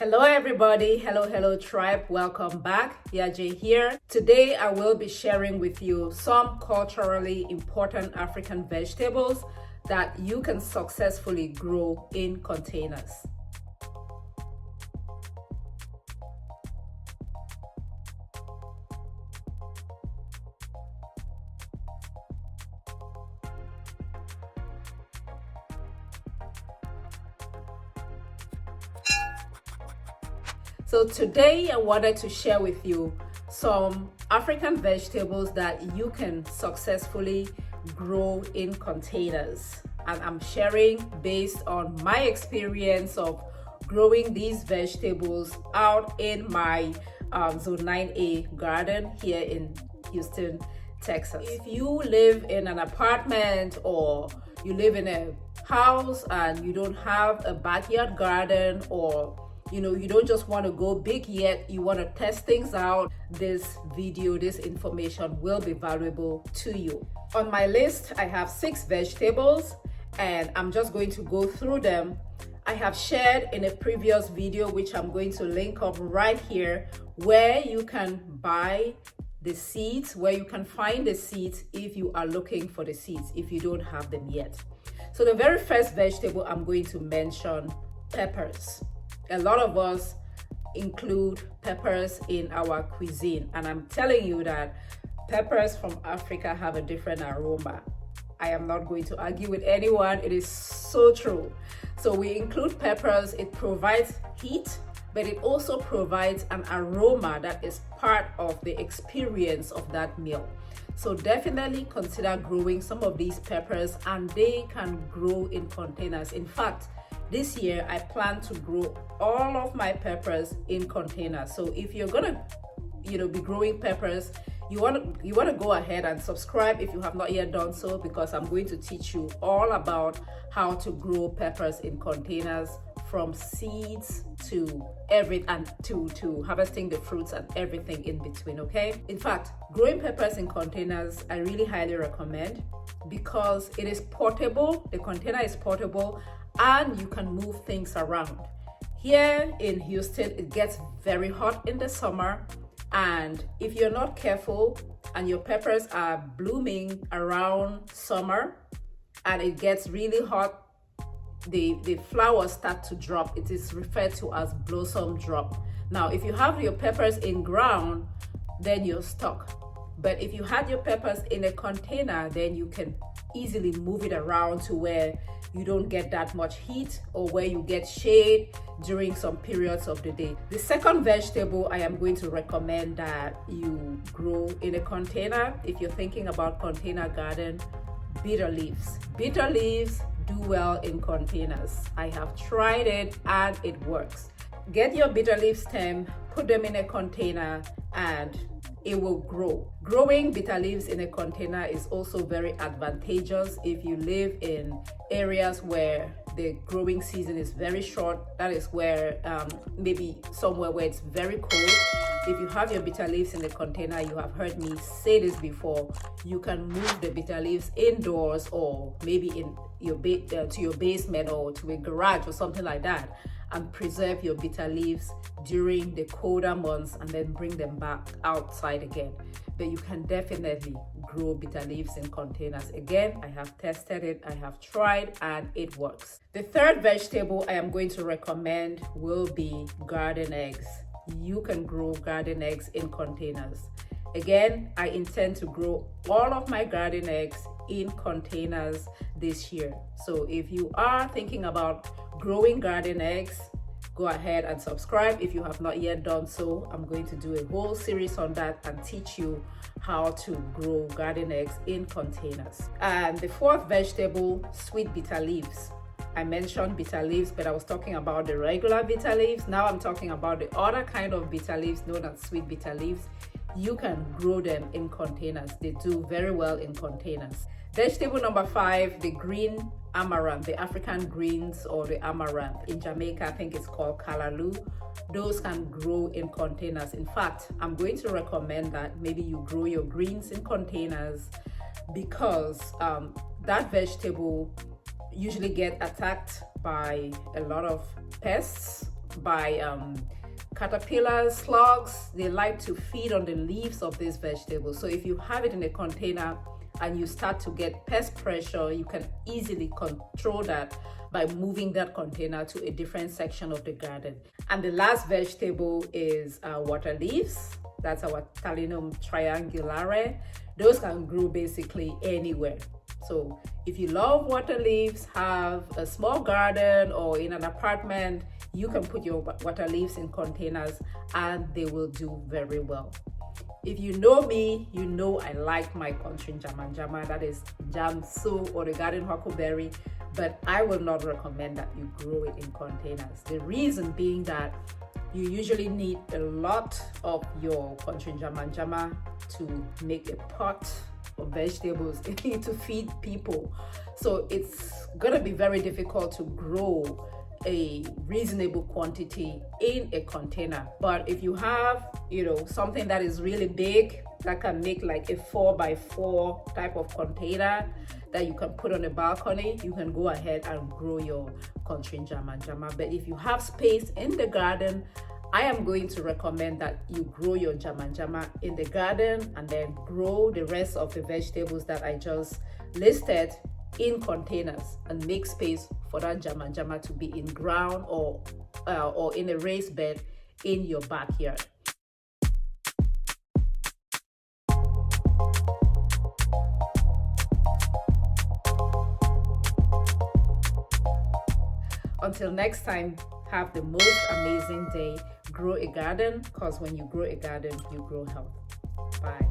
Hello everybody, hello tribe, welcome back. YAJE here. Today I will be sharing with you some culturally important African vegetables that you can successfully grow in containers. So today I wanted to share with you some African vegetables that you can successfully grow in containers. And I'm sharing based on my experience of growing these vegetables out in my Zone 9A garden here in Houston, Texas. If you live in an apartment or you live in a house and you don't have a backyard garden, or you don't just want to go big yet, you want to test things out, this video, this information will be valuable to you. On my list, I have 6 vegetables and I'm just going to go through them. I have shared in a previous video, which I'm going to link up right here, where you can buy the seeds, where you can find the seeds if you are looking for the seeds, if you don't have them yet. So the very first vegetable I'm going to mention, peppers. A lot of us include peppers in our cuisine, and I'm telling you that peppers from Africa have a different aroma. I am not going to argue with anyone. It is so true. So we include peppers. It provides heat, but it also provides an aroma that is part of the experience of that meal. So definitely consider growing some of these peppers, and they can grow in containers. In fact, this year I plan to grow all of my peppers in containers. So if you're gonna be growing peppers, you want to go ahead and subscribe if you have not yet done so, because I'm going to teach you all about how to grow peppers in containers, from seeds to to harvesting the fruits and everything in between. Okay, in fact, growing peppers in containers I really highly recommend, because it is portable. The container is portable and you can move things around. Here in Houston, it gets very hot in the summer, and if you're not careful and your peppers are blooming around summer and it gets really hot, the flowers start to drop. It is referred to as blossom drop. Now, if you have your peppers in ground, then you're stuck. But if you had your peppers in a container, then you can easily move it around to where you don't get that much heat, or where you get shade during some periods of the day. The second vegetable I am going to recommend that you grow in a container, if you're thinking about container garden, bitter leaves. Bitter leaves do well in containers. I have tried it and it works. Get your bitter leaf stem, put them in a container, and it will grow. Growing bitter leaves in a container is also very advantageous if you live in areas where the growing season is very short. That is where maybe somewhere where it's very cold. If you have your bitter leaves in the container, you have heard me say this before, you can move the bitter leaves indoors, or maybe in your to your basement or to a garage or something like that, and preserve your bitter leaves during the colder months and then bring them back outside again. But you can definitely grow bitter leaves in containers. Again, I have tested it, I have tried, and it works. The third vegetable I am going to recommend will be garden eggs. You can grow garden eggs in containers. Again, I intend to grow all of my garden eggs in containers this year. So if you are thinking about growing garden eggs, go ahead and subscribe if you have not yet done so. I'm going to do a whole series on that and teach you how to grow garden eggs in containers. And the fourth vegetable, sweet bitter leaves. I mentioned bitter leaves, but I was talking about the regular bitter leaves. Now I'm talking about the other kind of bitter leaves known as sweet bitter leaves. You can grow them in containers. They do very well in containers. Vegetable number 5, the green amaranth, the African greens, or the amaranth. In Jamaica, I think it's called kalaloo. Those can grow in containers. In fact, I'm going to recommend that maybe you grow your greens in containers, because that vegetable usually get attacked by a lot of pests, by caterpillars, slugs. They like to feed on the leaves of these vegetables. So if you have it in a container and you start to get pest pressure, you can easily control that by moving that container to a different section of the garden. And the last vegetable is water leaves. That's our Talinum triangulare. Those can grow basically anywhere. So if you love water leaves, have a small garden or in an apartment, you can put your water leaves in containers and they will do very well. If you know me, you know I like my country jama, that is jamso or the garden huckleberry, but I will not recommend that you grow it in containers. The reason being that you usually need a lot of your country jama to make a pot of vegetables to feed people. So it's gonna be very difficult to grow a reasonable quantity in a container. But if you have, something that is really big that can make like a 4x4 type of container that you can put on a balcony, you can go ahead and grow your country jama. But if you have space in the garden, I am going to recommend that you grow your jama in the garden and then grow the rest of the vegetables that I just listed in containers and make space for that jama to be in ground or in a raised bed in your backyard. Until next time, have the most amazing day. Grow a garden, because when you grow a garden, you grow health. Bye.